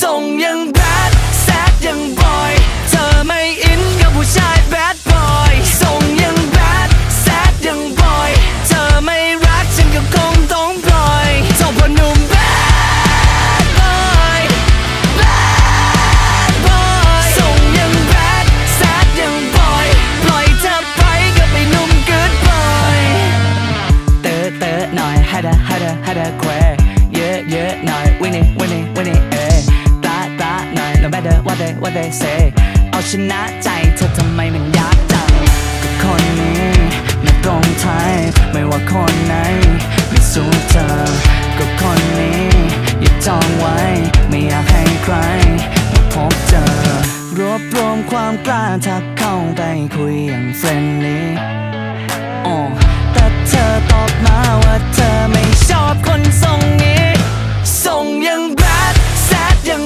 ส่งยังแบดแซดยังบอยเธอไม่อินกับผู้ชายแบดบอยส่งยังแบดแซดยังบอยเธอไม่รักฉันก็คงต้องปล่อยเจ้าพ่อหนุ่มแบดบอยแบดบอยส่งยังแบดแซดยังบอยปล่อยเธอไปกับไอ้หนุ่มกู๊ดบอยเตอะหน่อยฮัดาแควเยอะหน่อยวินี่ตาหน่อย no matter what they say เอาชนะใจเธอทำไมมันยากจังก็คนนี้ไม่ตรงไทยไม่ว่าคนไหนไม่สู้เธอก็คนนี้อย่าจองไว้ไม่อยากให้ใครมาพบเจอรวบรวมความกล้าทักเข้าไปคุยอย่างเฟรนลี่